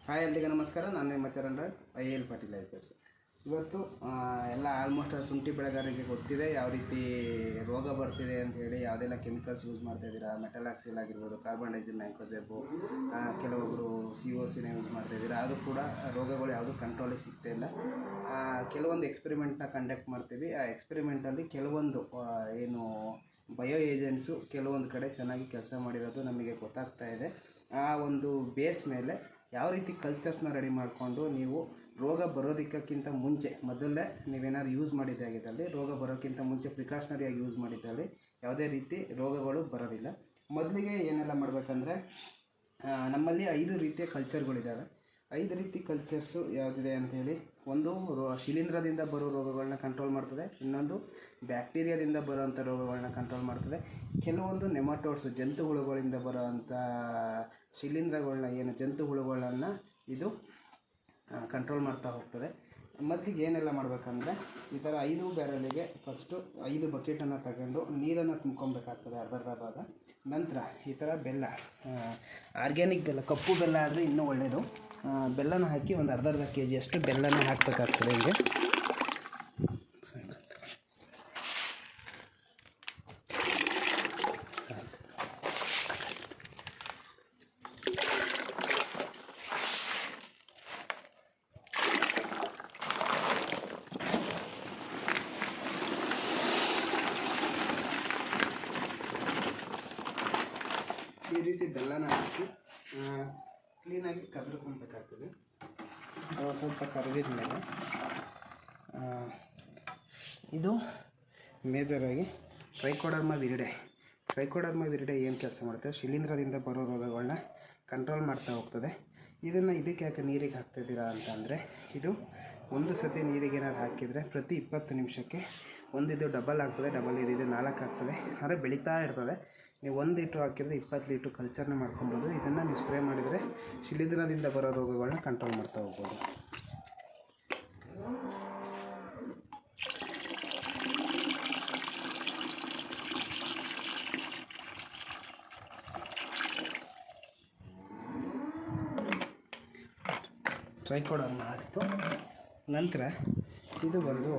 Hi ಎಲ್ರಿಗೂ ನಮಸ್ಕಾರ. ನಾನು ನಿಮ್ಮ ಚರಣ್ IAL ಫರ್ಟಿಲೈಸರ್ಸ್. ಇವತ್ತು ಎಲ್ಲ ಆಲ್ಮೋಸ್ಟ್ ಶುಂಠಿ ಬೆಳೆಗಾರರಿಗೆ ಗೊತ್ತಿದೆ ಯಾವ ರೀತಿ ರೋಗ ಬರ್ತಿದೆ ಅಂತ ಹೇಳಿ. ಯಾವುದೆಲ್ಲ ಕೆಮಿಕಲ್ಸ್ ಯೂಸ್ ಮಾಡ್ತಾಯಿದ್ದೀರಾ, ಮೆಟಲಾಕ್ಸಿಲ್ ಆಗಿರ್ಬೋದು, ಕಾರ್ಬನ್ ಡೈಸಿಮ್ ಮ್ಯಾಂಕೋಜೆಬು, ಕೆಲವೊಬ್ಬರು COCನ ಯೂಸ್ ಮಾಡ್ತಾಯಿದ್ದೀರಾ. ಆದರೂ ಕೂಡ ರೋಗಗಳು ಯಾವುದೂ ಕಂಟ್ರೋಲಿಗೆ ಸಿಗ್ತಾ ಇಲ್ಲ. ಕೆಲವೊಂದು ಎಕ್ಸ್ಪೆರಿಮೆಂಟ್ನ ಕಂಡಕ್ಟ್ ಮಾಡ್ತೀವಿ. ಆ ಎಕ್ಸ್ಪೆರಿಮೆಂಟಲ್ಲಿ ಕೆಲವೊಂದು ಏನು ಬಯೋ ಏಜೆಂಟ್ಸು ಕೆಲವೊಂದು ಕಡೆ ಚೆನ್ನಾಗಿ ಕೆಲಸ ಮಾಡಿರೋದು ನಮಗೆ ಗೊತ್ತಾಗ್ತಾ ಇದೆ. ಆ ಒಂದು ಬೇಸ್ ಮೇಲೆ ಯಾವ ರೀತಿ ಕಲ್ಚರ್ಸ್ನ ರೆಡಿ ಮಾಡಿಕೊಂಡು ನೀವು ರೋಗ ಬರೋದಕ್ಕಿಂತ ಮುಂಚೆ ಮೊದಲೇ ನೀವೇನಾದ್ರು ಯೂಸ್ ಮಾಡಿದ್ದಾಗಿದ್ದಲ್ಲಿ, ರೋಗ ಬರೋಕ್ಕಿಂತ ಮುಂಚೆ ಪ್ರಿಕಾಷನರಿಯಾಗಿ ಯೂಸ್ ಮಾಡಿದ್ದಲ್ಲಿ ಯಾವುದೇ ರೀತಿ ರೋಗಗಳು ಬರೋದಿಲ್ಲ. ಮೊದಲಿಗೆ ಏನೆಲ್ಲ ಮಾಡಬೇಕಂದ್ರೆ, ನಮ್ಮಲ್ಲಿ 5 ರೀತಿಯ ಕಲ್ಚರ್ಗಳಿದ್ದಾವೆ. 5 ರೀತಿ ಕಲ್ಚರ್ಸು ಯಾವುದಿದೆ ಅಂಥೇಳಿ, ಒಂದು ಶಿಲೀಂಧ್ರದಿಂದ ಬರೋ ರೋಗಗಳನ್ನ ಕಂಟ್ರೋಲ್ ಮಾಡ್ತದೆ, ಇನ್ನೊಂದು ಬ್ಯಾಕ್ಟೀರಿಯಾದಿಂದ ಬರೋವಂಥ ರೋಗಗಳನ್ನ ಕಂಟ್ರೋಲ್ ಮಾಡ್ತದೆ, ಕೆಲವೊಂದು ನೆಮಟೋಡ್ಸು ಜಂತುಹುಳುಗಳಿಂದ ಬರೋವಂಥ ಶಿಲೀಂಧ್ರಗಳನ್ನ ಜಂತುಹುಳುಗಳನ್ನು ಇದು ಕಂಟ್ರೋಲ್ ಮಾಡ್ತಾ ಹೋಗ್ತದೆ. ಮೊದಲಿಗೆ ಏನೆಲ್ಲ ಮಾಡಬೇಕಂದ್ರೆ, ಈ ಥರ 5 ಬ್ಯಾರಲಿಗೆ ಫಸ್ಟು 5 ಬಕೆಟನ್ನು ತಗೊಂಡು ನೀರನ್ನು ತುಂಬ್ಕೊಬೇಕಾಗ್ತದೆ ಅರ್ಧ ಭಾಗ. ನಂತರ ಈ ಥರ ಬೆಲ್ಲ, ಆರ್ಗ್ಯಾನಿಕ್ ಬೆಲ್ಲ, ಕಪ್ಪು ಬೆಲ್ಲ ಆದರೆ ಇನ್ನೂ ಒಳ್ಳೆಯದು. ಬೆಲ್ಲನ ಹಾಕಿ ಒಂದು ಅರ್ಧ kg ಅಷ್ಟು ಬೆಲ್ಲನ ಹಾಕಬೇಕಾಗ್ತದೆ. ಹೀಗೆ ಈ ರೀತಿ ಬೆಲ್ಲನ ಹಾಕಿ ಕ್ಲೀನಾಗಿ ಕದ್ರಕೊಳ್ಬೇಕಾಗ್ತದೆ. ಸ್ವಲ್ಪ ಕರಗಿದ ಮೇಲೆ ಇದು ಮೇಜರಾಗಿ ಟ್ರೈಕೋಡರ್ಮ ವಿರಿಡೆ ಏನು ಕೆಲಸ ಮಾಡುತ್ತೆ, ಶಿಲೀಂಧ್ರದಿಂದ ಬರೋ ರೋಗಗಳನ್ನ ಕಂಟ್ರೋಲ್ ಮಾಡ್ತಾ ಹೋಗ್ತದೆ. ಇದನ್ನು ಇದಕ್ಕೆ ಯಾಕೆ ನೀರಿಗೆ ಹಾಕ್ತಾಯಿದ್ದೀರಾ ಅಂತಂದರೆ, ಇದು ಒಂದು ಸತಿ ನೀರಿಗೆ ಏನಾದ್ರು ಹಾಕಿದರೆ ಪ್ರತಿ 20 ನಿಮಿಷಕ್ಕೆ ಒಂದಿದು ಡಬಲ್ ಆಗ್ತದೆ, ಇದು 4 ಆಗ್ತದೆ. ಅಂದರೆ ಬೆಳೀತಾ ಇರ್ತದೆ. ನೀವು 1 ಲೀಟ್ರ್ ಹಾಕಿದರೆ 20 ಲೀಟ್ರ್ ಕಲ್ಚರ್ನ ಮಾಡ್ಕೊಬೋದು. ಇದನ್ನು ನೀವು ಸ್ಪ್ರೇ ಮಾಡಿದರೆ ಶಿಲೀಂಧ್ರದಿಂದ ಬರೋ ರೋಗಗಳನ್ನ ಕಂಟ್ರೋಲ್ ಮಾಡ್ತಾ ಹೋಗ್ಬೋದು. ಟ್ರೈಕೋಡರ್ಮ ಆಯಿತು. ನಂತರ ಇದು ಬಂದು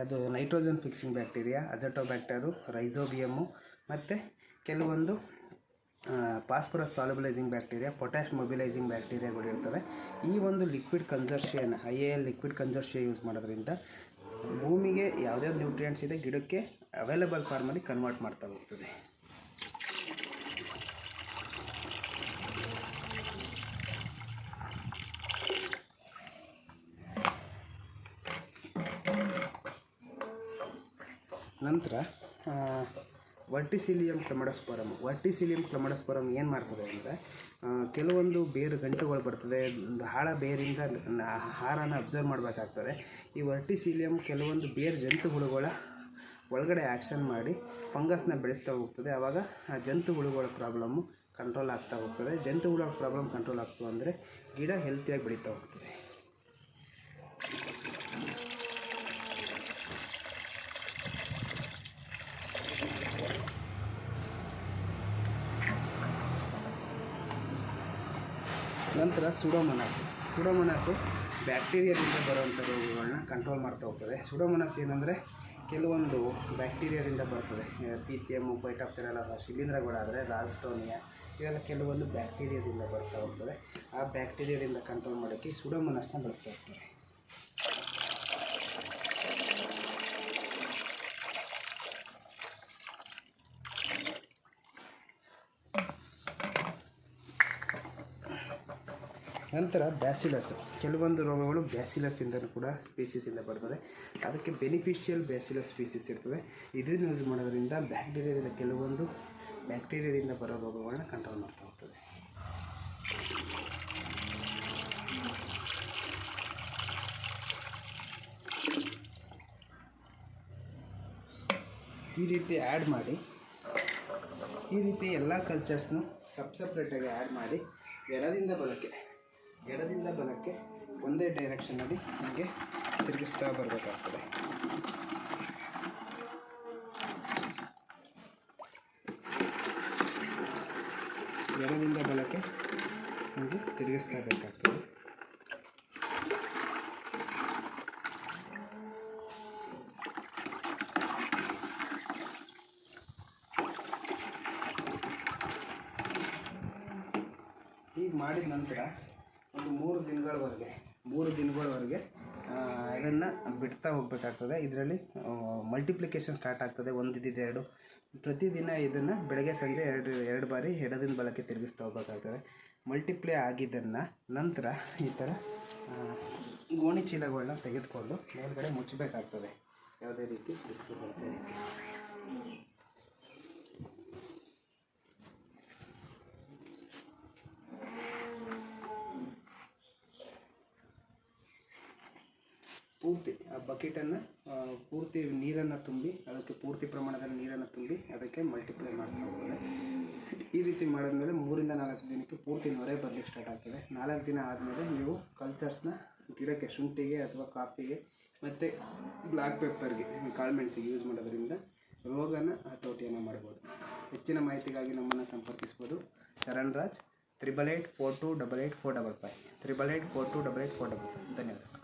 ಅದು ನೈಟ್ರೋಜನ್ ಫಿಕ್ಸಿಂಗ್ ಬ್ಯಾಕ್ಟೀರಿಯಾ, ಅಜಟೋಬ್ಯಾಕ್ಟರು, ರೈಸೋಬಿಯಮ್ಮು, ಮತ್ತು ಕೆಲವೊಂದು phosphorus solubilising bacteria, potash mobilising ಬ್ಯಾಕ್ಟೀರಿಯಾಗಳು ಇರ್ತವೆ. ಈ ಒಂದು ಲಿಕ್ವಿಡ್ ಕನ್ಸರ್ಷಿಯನ್ IAL ಲಿಕ್ವಿಡ್ ಕನ್ಸರ್ಷಿಯ ಯೂಸ್ ಮಾಡೋದ್ರಿಂದ ಭೂಮಿಗೆ ಯಾವುದ್ಯಾವ್ದು ನ್ಯೂಟ್ರಿಯೆಂಟ್ಸ್ ಇದೆ ಗಿಡಕ್ಕೆ ಅವೈಲೇಬಲ್ ಫಾರ್ಮಲ್ಲಿ ಕನ್ವರ್ಟ್ ಮಾಡ್ತಾ ಹೋಗ್ತದೆ. ನಂತರ ವರ್ಟಿಸಿಲಿಯಂ ಕ್ಲಮಡೋಸ್ಪೋರಮ್ ಏನು ಮಾಡ್ತದೆ ಅಂದರೆ, ಕೆಲವೊಂದು ಬೇರು ಗಂಟುಗಳು ಬರ್ತದೆ, ಒಂದು ಹಾಳ ಬೇರಿಂದ ಆಹಾರನ ಅಬ್ಸರ್ವ್ ಮಾಡಬೇಕಾಗ್ತದೆ. ಈ ವರ್ಟಿಸಿಲಿಯಂ ಕೆಲವೊಂದು ಬೇರು ಜಂತುಹುಳುಗಳ ಒಳಗಡೆ ಆ್ಯಕ್ಷನ್ ಮಾಡಿ ಫಂಗಸ್ನ ಬೆಳೆಸ್ತಾ ಹೋಗ್ತದೆ. ಆವಾಗ ಆ ಜಂತುಹುಳುಗಳ ಪ್ರಾಬ್ಲಮ್ಮು ಕಂಟ್ರೋಲ್ ಆಗ್ತಾ ಹೋಗ್ತದೆ. ಜಂತುಹುಳ ಪ್ರಾಬ್ಲಮ್ ಕಂಟ್ರೋಲ್ ಆಗ್ತು ಅಂದರೆ ಗಿಡ ಹೆಲ್ತಿಯಾಗಿ ಬೆಳೀತಾ ಹೋಗ್ತದೆ. ನಂತರ ಸುಡೋಮೊನಾಸು ಬ್ಯಾಕ್ಟೀರಿಯಾದಿಂದ ಬರುವಂಥ ರೋಗಗಳನ್ನ ಕಂಟ್ರೋಲ್ ಮಾಡ್ತಾ ಹೋಗ್ತದೆ. ಸುಡೋಮೊನಾಸ್ ಏನಂದರೆ, ಕೆಲವೊಂದು ಬ್ಯಾಕ್ಟೀರಿಯಾದಿಂದ ಬರ್ತದೆ. ಪೀಥಿಯಮ್ಮು, ಪೈಟಾಪ್ತೆರಾ ಶಿಲೀಂಧ್ರಗಳಾದರೆ ರಾಲ್ಸ್ಟೋನಿಯಾ, ಇವೆಲ್ಲ ಕೆಲವೊಂದು ಬ್ಯಾಕ್ಟೀರಿಯಾದಿಂದ ಬರ್ತಾ ಹೋಗ್ತದೆ. ಆ ಬ್ಯಾಕ್ಟೀರಿಯಾದಿಂದ ಕಂಟ್ರೋಲ್ ಮಾಡೋಕ್ಕೆ ಸುಡೋಮೊನಾಸ್ನ ಬಳಸ್ತಾ ಹೋಗ್ತಾರೆ. ನಂತರ ಬ್ಯಾಸಿಲಸ್, ಕೆಲವೊಂದು ರೋಗಗಳು ಬ್ಯಾಸಿಲಸ್ಸಿಂದಲೂ ಕೂಡ ಸ್ಪೀಸೀಸಿಂದ ಬರ್ತದೆ. ಅದಕ್ಕೆ ಬೆನಿಫಿಷಿಯಲ್ ಬ್ಯಾಸಿಲಸ್ ಸ್ಪೀಸೀಸ್ ಇರ್ತದೆ. ಇದನ್ನು ಯೂಸ್ ಮಾಡೋದ್ರಿಂದ ಕೆಲವೊಂದು ಬ್ಯಾಕ್ಟೀರಿಯಾದಿಂದ ಬರೋ ರೋಗಗಳನ್ನ ಕಂಟ್ರೋಲ್ ಮಾಡ್ತಾ ಹೋಗ್ತದೆ. ಈ ರೀತಿ ಆ್ಯಡ್ ಮಾಡಿ, ಈ ರೀತಿ ಎಲ್ಲ ಕಲ್ಚರ್ಸ್ನು ಸಪ್ರೇಟಾಗಿ ಆ್ಯಡ್ ಮಾಡಿ ಎಡದಿಂದ ಬಲಕ್ಕೆ ಒಂದೇ ಡೈರೆಕ್ಷನಲ್ಲಿ ನಮಗೆ ತಿರುಗಿಸ್ತಾ ಬರಬೇಕಾಗ್ತದೆ. ಎಡದಿಂದ ಬಲಕ್ಕೆ ನೀವು ತಿರುಗಿಸ್ತಾ ಬೇಕಾಗ್ತದೆ. ಈಗ ಮಾಡಿದ ನಂತರ ಒಂದು 3 ದಿನಗಳವರೆಗೆ ಇದನ್ನು ಬಿಡ್ತಾ ಹೋಗಬೇಕಾಗ್ತದೆ. ಇದರಲ್ಲಿ ಮಲ್ಟಿಪ್ಲಿಕೇಶನ್ ಸ್ಟಾರ್ಟ್ ಆಗ್ತದೆ. 1 ಇದ್ದಿದ್ದು 2, ಪ್ರತಿದಿನ ಇದನ್ನು ಬೆಳಗ್ಗೆ ಸಂಜೆ ಎರಡು ಬಾರಿ ಎಡದಿಂದ ಬಲಕ್ಕೆ ತಿರುಗಿಸ್ತಾ ಹೋಗಬೇಕಾಗ್ತದೆ. ಮಲ್ಟಿಪ್ಲೈ ಆಗಿದ್ದನ್ನು ನಂತರ ಈ ಥರ ಗೋಣಿ ಚೀಲಗಳನ್ನ ತೆಗೆದುಕೊಂಡು ಮೇಲ್ಗಡೆ ಮುಚ್ಚಬೇಕಾಗ್ತದೆ. ಯಾವುದೇ ರೀತಿ ಬಿಸಿಲು ಬರುತ್ತೆ ರೀತಿ ಪೂರ್ತಿ ಆ ಬಕೆಟನ್ನು ಪೂರ್ತಿ ನೀರನ್ನು ತುಂಬಿ, ಅದಕ್ಕೆ ಪೂರ್ತಿ ಪ್ರಮಾಣದಲ್ಲಿ ನೀರನ್ನು ತುಂಬಿ ಅದಕ್ಕೆ ಮಲ್ಟಿಪ್ಲೈ ಮಾಡ್ತಾ ಹೋಗ್ತದೆ. ಈ ರೀತಿ ಮಾಡಿದ್ಮೇಲೆ 3 ರಿಂದ 4 ದಿನಕ್ಕೆ ಪೂರ್ತಿ ನೊರೆ ಬರಲಿಕ್ಕೆ ಸ್ಟಾರ್ಟ್ ಆಗ್ತದೆ. 4 ದಿನ ಆದಮೇಲೆ ನೀವು ಕಲ್ಚರ್ಸ್ನ ಗಿಡಕ್ಕೆ, ಶುಂಠಿಗೆ ಅಥವಾ ಕಾಫಿಗೆ ಮತ್ತು ಬ್ಲ್ಯಾಕ್ ಪೆಪ್ಪರ್ಗೆ, ಕಾಳುಮೆಣಸಿಗೆ ಯೂಸ್ ಮಾಡೋದ್ರಿಂದ ರೋಗನ ಹತೋಟಿಯನ್ನು ಮಾಡ್ಬೋದು. ಹೆಚ್ಚಿನ ಮಾಹಿತಿಗಾಗಿ ನಮ್ಮನ್ನು ಸಂಪರ್ಕಿಸ್ಬೋದು. ಚರಣ್ ರಾಜ್, 8884288455, 8884288455. ಧನ್ಯವಾದ.